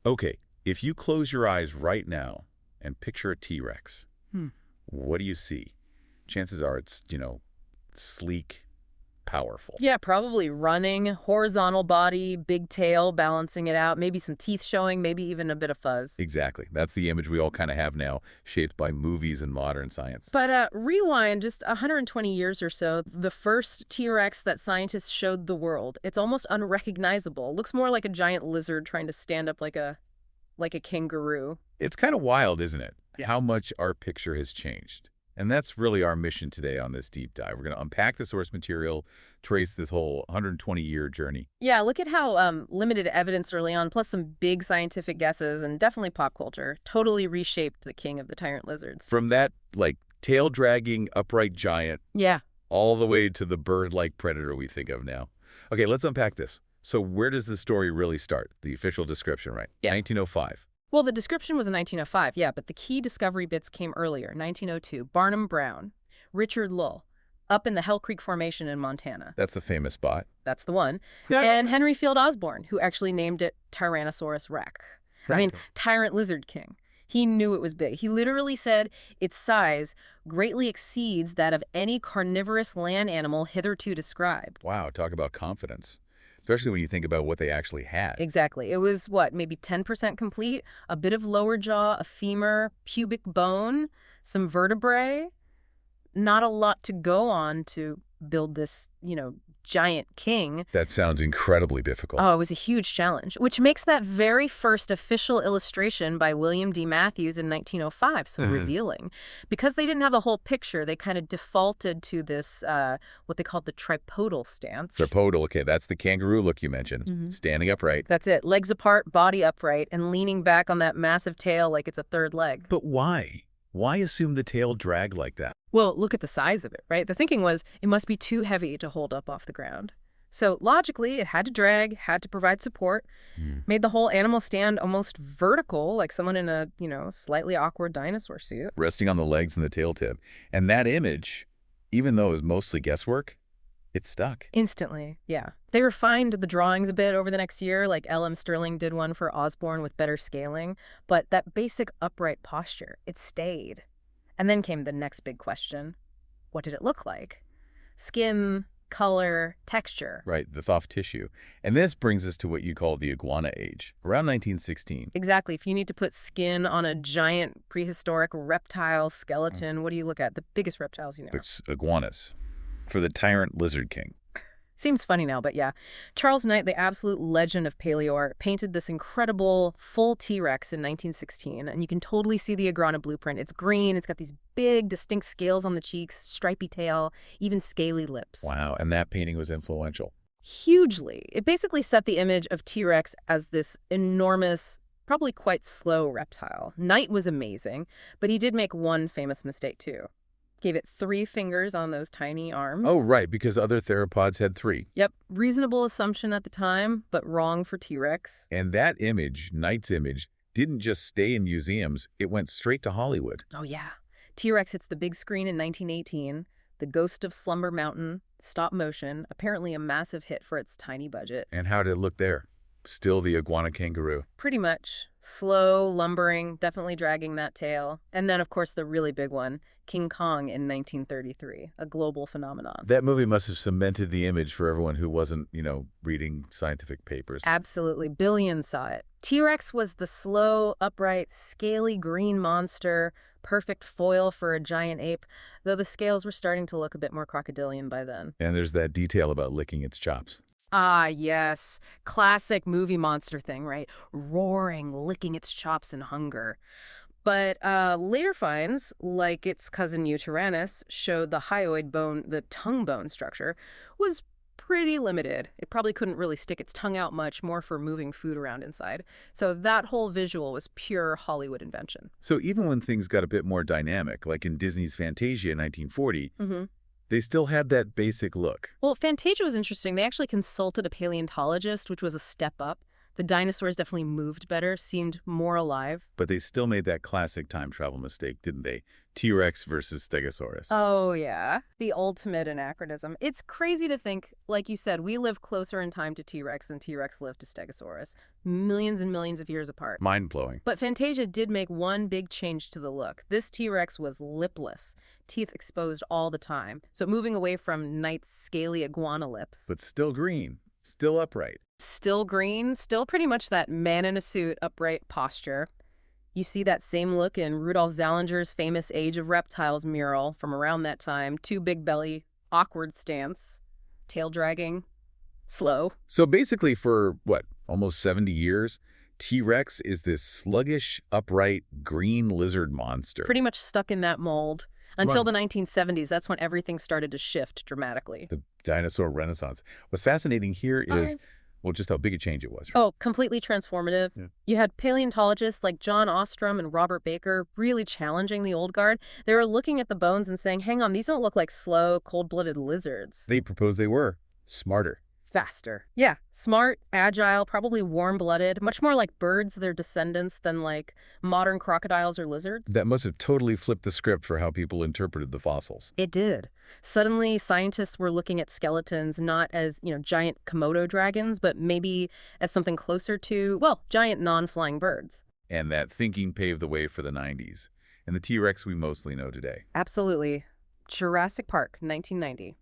Okay, if you close your eyes right now and picture a T-Rex, what do you see? Chances are it's, sleek, powerful. Yeah, probably running, horizontal body, big tail, balancing it out, maybe some teeth showing, maybe even a bit of fuzz. Exactly. That's the image we all kind of have now, shaped by movies and modern science. But rewind just 120 years or so, the first T-Rex that scientists showed the world, it's almost unrecognizable. Looks more like a giant lizard trying to stand up like a kangaroo. It's kind of wild, isn't it? Yeah. How much our picture has changed. And that's really our mission today on this deep dive. We're going to unpack the source material, trace this whole 120-year journey. Yeah, look at how limited evidence early on, plus some big scientific guesses and definitely pop culture, totally reshaped the king of the tyrant lizards. From that, tail-dragging, upright giant, Yeah. all the way to the bird-like predator we think of now. Okay, let's unpack this. So where does the story really start? The official description, right? Yeah. 1905. Well, the description was in 1905, yeah, but the key discovery bits came earlier, 1902. Barnum Brown, Richard Lull, up in the Hell Creek Formation in Montana. That's the famous spot. That's the one. Yeah. And Henry Field Osborn, who actually named it Tyrannosaurus Rex. I mean, Tyrant Lizard King. He knew it was big. He literally said its size greatly exceeds that of any carnivorous land animal hitherto described. Wow, talk about confidence. Especially when you think about what they actually had. Exactly. It was, maybe 10% complete, a bit of lower jaw, a femur, pubic bone, some vertebrae. Not a lot to go on to build this, giant king. That sounds incredibly difficult. Oh, it was a huge challenge, which makes that very first official illustration by William D. Matthews in 1905 so revealing. Because they didn't have the whole picture, they kind of defaulted to this, what they called the tripodal stance. Tripodal, okay, that's the kangaroo look you mentioned. Standing upright. That's it. Legs apart, body upright, and leaning back on that massive tail like it's a third leg. But why? Why assume the tail dragged like that? Well, look at the size of it, right? The thinking was it must be too heavy to hold up off the ground. So logically, it had to drag, had to provide support, made the whole animal stand almost vertical, like someone in a, slightly awkward dinosaur suit. Resting on the legs and the tail tip. And that image, even though it was mostly guesswork, it stuck. Instantly, yeah. They refined the drawings a bit over the next year, like L.M. Sterling did one for Osborne with better scaling. But that basic upright posture, it stayed. And then came the next big question. What did it look like? Skin, color, texture. Right, the soft tissue. And this brings us to what you call the iguana age, around 1916. Exactly. If you need to put skin on a giant prehistoric reptile skeleton, what do you look at? The biggest reptiles you know. It's iguanas for the tyrant lizard king. Seems funny now, but yeah. Charles Knight, the absolute legend of paleoart, painted this incredible full T-Rex in 1916, and you can totally see the iguana blueprint. It's green, it's got these big, distinct scales on the cheeks, stripy tail, even scaly lips. Wow, and that painting was influential. Hugely. It basically set the image of T-Rex as this enormous, probably quite slow reptile. Knight was amazing, but he did make one famous mistake too. Gave it 3 fingers on those tiny arms. Oh, right, because other theropods had 3. Yep, reasonable assumption at the time, but wrong for T-Rex. And that image, Knight's image, didn't just stay in museums. It went straight to Hollywood. Oh, yeah. T-Rex hits the big screen in 1918. The Ghost of Slumber Mountain, stop motion, apparently a massive hit for its tiny budget. And how did it look there? Still the iguana kangaroo. Pretty much. Slow, lumbering, definitely dragging that tail. And then, of course, the really big one, King Kong in 1933, a global phenomenon. That movie must have cemented the image for everyone who wasn't, reading scientific papers. Absolutely. Billions saw it. T-Rex was the slow, upright, scaly green monster, perfect foil for a giant ape, though the scales were starting to look a bit more crocodilian by then. And there's that detail about licking its chops. Ah, yes. Classic movie monster thing, right? Roaring, licking its chops in hunger. But later finds, like its cousin Tyrannus, showed the hyoid bone, the tongue bone structure, was pretty limited. It probably couldn't really stick its tongue out much, more for moving food around inside. So that whole visual was pure Hollywood invention. So even when things got a bit more dynamic, like in Disney's Fantasia in 1940, they still had that basic look. Well, Fantasia was interesting. They actually consulted a paleontologist, which was a step up. The dinosaurs definitely moved better, seemed more alive. But they still made that classic time travel mistake, didn't they? T-Rex versus Stegosaurus. Oh, yeah. The ultimate anachronism. It's crazy to think, like you said, we live closer in time to T-Rex than T-Rex lived to Stegosaurus. Millions and millions of years apart. Mind-blowing. But Fantasia did make one big change to the look. This T-Rex was lipless, teeth exposed all the time. So moving away from Knight's scaly iguana lips. But still green. Still upright. Still green, still pretty much that man in a suit, upright posture. You see that same look in Rudolf Zallinger's famous Age of Reptiles mural from around that time. Too big belly, awkward stance, tail dragging, slow. So basically for, what, almost 70 years, T-Rex is this sluggish, upright, green lizard monster. Pretty much stuck in that mold. Until Right. the 1970s, that's when everything started to shift dramatically. The Dinosaur Renaissance. What's fascinating here is, well, just how big a change it was. Oh, completely transformative. Yeah. You had paleontologists like John Ostrom and Robert Baker really challenging the old guard. They were looking at the bones and saying, hang on, these don't look like slow, cold-blooded lizards. They proposed they were smarter. Faster. Yeah, smart, agile, probably warm-blooded, much more like birds, their descendants, than like modern crocodiles or lizards. That must have totally flipped the script for how people interpreted the fossils. It did. Suddenly, scientists were looking at skeletons not as, giant Komodo dragons, but maybe as something closer to, well, giant non-flying birds. And that thinking paved the way for the 90s, and the T-Rex we mostly know today. Absolutely. Jurassic Park, 1990.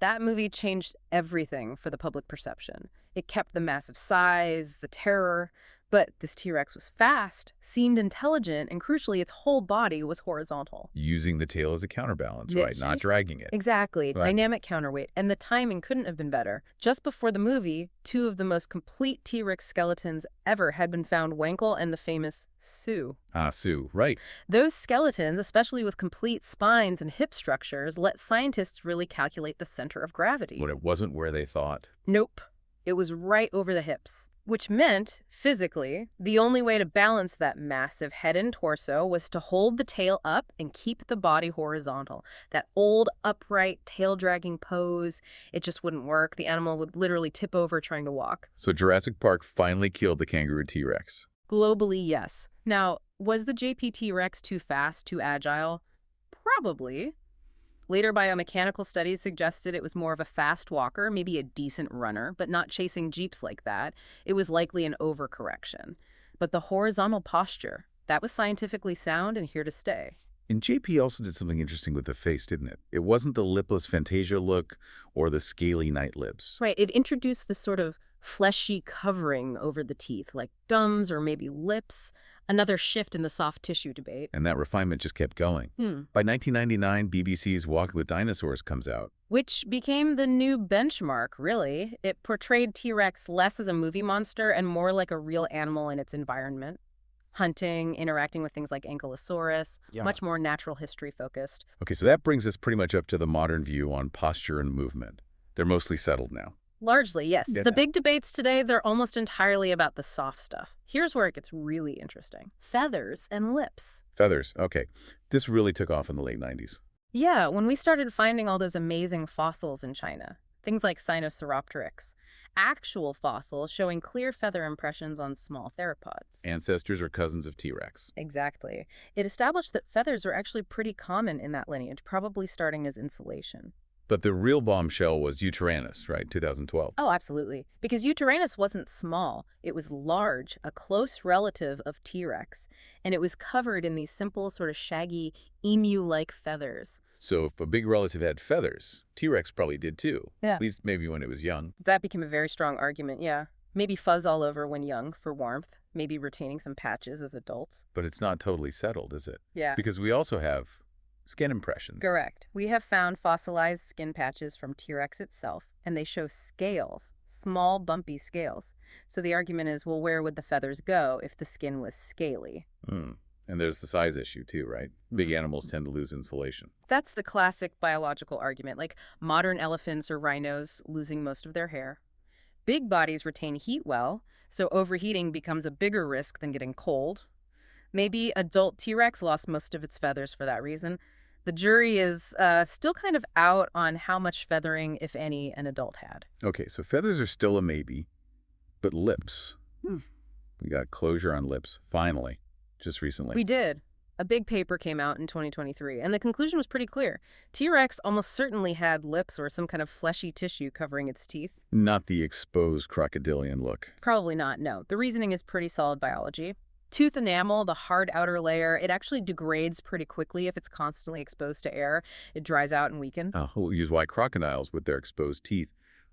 That movie changed everything for the public perception. It kept the massive size, the terror, but this T-Rex was fast, seemed intelligent, and crucially, its whole body was horizontal. Using the tail as a counterbalance, Yeah, right? Not dragging it. Exactly. Right. Dynamic counterweight. And the timing couldn't have been better. Just before the movie, two of the most complete T-Rex skeletons ever had been found, Wankel and the famous Sue. Ah, Sue, right. Those skeletons, especially with complete spines and hip structures, let scientists really calculate the center of gravity. But it wasn't where they thought. Nope. It was right over the hips, which meant, physically, the only way to balance that massive head and torso was to hold the tail up and keep the body horizontal. That old, upright, tail-dragging pose, it just wouldn't work. The animal would literally tip over trying to walk. So Jurassic Park finally killed the kangaroo T-Rex. Globally, yes. Now, was the JP Rex too fast, too agile? Probably. Later biomechanical studies suggested it was more of a fast walker, maybe a decent runner, but not chasing jeeps like that. It was likely an overcorrection. But the horizontal posture, that was scientifically sound and here to stay. And JP also did something interesting with the face, didn't it? It wasn't the lipless Fantasia look or the scaly night lips. Right, it introduced this sort of fleshy covering over the teeth, like gums or maybe lips, another shift in the soft tissue debate. And that refinement just kept going. By 1999, BBC's Walking with Dinosaurs comes out. Which became the new benchmark, really. It portrayed T-Rex less as a movie monster and more like a real animal in its environment. Hunting, interacting with things like Ankylosaurus, much more natural history focused. Okay, so that brings us pretty much up to the modern view on posture and movement. They're mostly settled now. Largely, yes. Yeah. The big debates today, they're almost entirely about the soft stuff. Here's where it gets really interesting. Feathers and lips. Feathers, okay. This really took off in the late 90s. Yeah, when we started finding all those amazing fossils in China, things like Sinosauropteryx, actual fossils showing clear feather impressions on small theropods. Ancestors or cousins of T-Rex. Exactly. It established that feathers were actually pretty common in that lineage, probably starting as insulation. But the real bombshell was Tyrannosaurus, right, 2012. Oh, absolutely. Because Tyrannosaurus wasn't small. It was large, a close relative of T-Rex. And it was covered in these simple, sort of shaggy, emu-like feathers. So if a big relative had feathers, T-Rex probably did too. Yeah. At least maybe when it was young. That became a very strong argument, yeah. Maybe fuzz all over when young for warmth. Maybe retaining some patches as adults. But it's not totally settled, is it? Yeah. Because we also have skin impressions. Correct. We have found fossilized skin patches from T-Rex itself, and they show scales, small bumpy scales. So the argument is, well, where would the feathers go if the skin was scaly? And there's the size issue too, right? Big animals tend to lose insulation. That's the classic biological argument, like modern elephants or rhinos losing most of their hair. Big bodies retain heat well, so overheating becomes a bigger risk than getting cold. Maybe adult T-Rex lost most of its feathers for that reason. The jury is still kind of out on how much feathering, if any, an adult had. Okay, so feathers are still a maybe, but lips. We got closure on lips, finally, just recently. We did. A big paper came out in 2023, and the conclusion was pretty clear. T-Rex almost certainly had lips or some kind of fleshy tissue covering its teeth. Not the exposed crocodilian look. Probably not, no. The reasoning is pretty solid biology. Tooth enamel, the hard outer layer, it actually degrades pretty quickly if it's constantly exposed to air. It dries out and weakens. Oh, which is why crocodiles, with their exposed teeth,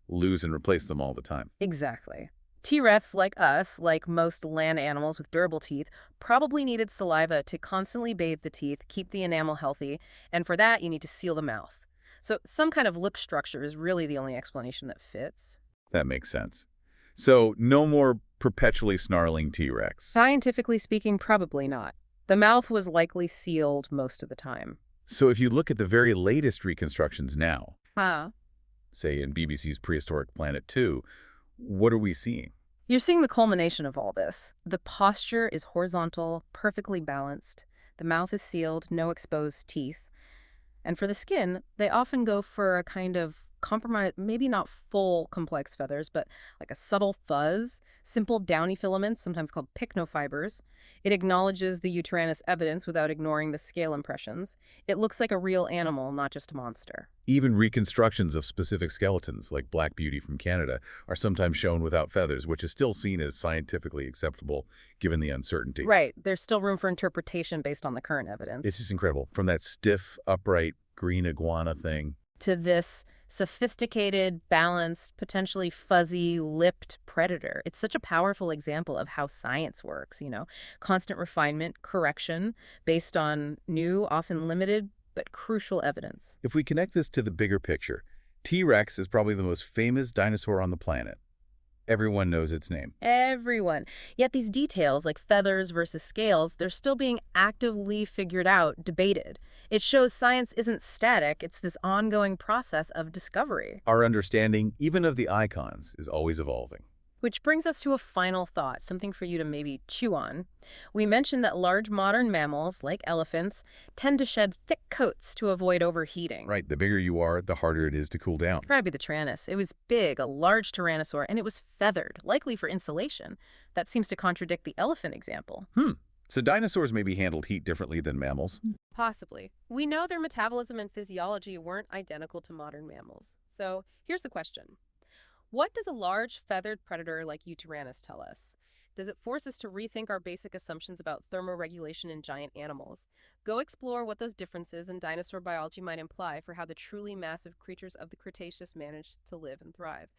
lose and replace them all the time. Exactly. T-Rex, like us, like most land animals with durable teeth, probably needed saliva to constantly bathe the teeth, keep the enamel healthy, and for that, you need to seal the mouth. So some kind of lip structure is really the only explanation that fits. That makes sense. So no more perpetually snarling T-Rex. Scientifically speaking, probably not. The mouth was likely sealed most of the time. So if you look at the very latest reconstructions now, Huh. say in BBC's Prehistoric Planet 2, what are we seeing? You're seeing the culmination of all this. The posture is horizontal, perfectly balanced. The mouth is sealed, no exposed teeth. And for the skin, they often go for a kind of compromise, maybe not full complex feathers, but like a subtle fuzz, simple downy filaments, sometimes called pycnofibers. It acknowledges the Yutyrannus evidence without ignoring the scale impressions. It looks like a real animal, not just a monster. Even reconstructions of specific skeletons, like Black Beauty from Canada, are sometimes shown without feathers, which is still seen as scientifically acceptable given the uncertainty. Right. There's still room for interpretation based on the current evidence. It's just incredible. From that stiff, upright, green iguana thing to this sophisticated, balanced, potentially fuzzy, lipped predator. It's such a powerful example of how science works, constant refinement, correction, based on new, often limited, but crucial evidence. If we connect this to the bigger picture, T-Rex is probably the most famous dinosaur on the planet. Everyone knows its name. Everyone. Yet these details, like feathers versus scales, they're still being actively figured out, debated. It shows science isn't static, it's this ongoing process of discovery. Our understanding, even of the icons, is always evolving. Which brings us to a final thought, something for you to maybe chew on. We mentioned that large modern mammals, like elephants, tend to shed thick coats to avoid overheating. Right, the bigger you are, the harder it is to cool down. Probably the Tyrannosaurus. It was big, a large tyrannosaur, and it was feathered, likely for insulation. That seems to contradict the elephant example. So dinosaurs maybe handled heat differently than mammals? Possibly. We know their metabolism and physiology weren't identical to modern mammals. So here's the question. What does a large feathered predator like Yutyrannus tell us? Does it force us to rethink our basic assumptions about thermoregulation in giant animals? Go explore what those differences in dinosaur biology might imply for how the truly massive creatures of the Cretaceous managed to live and thrive.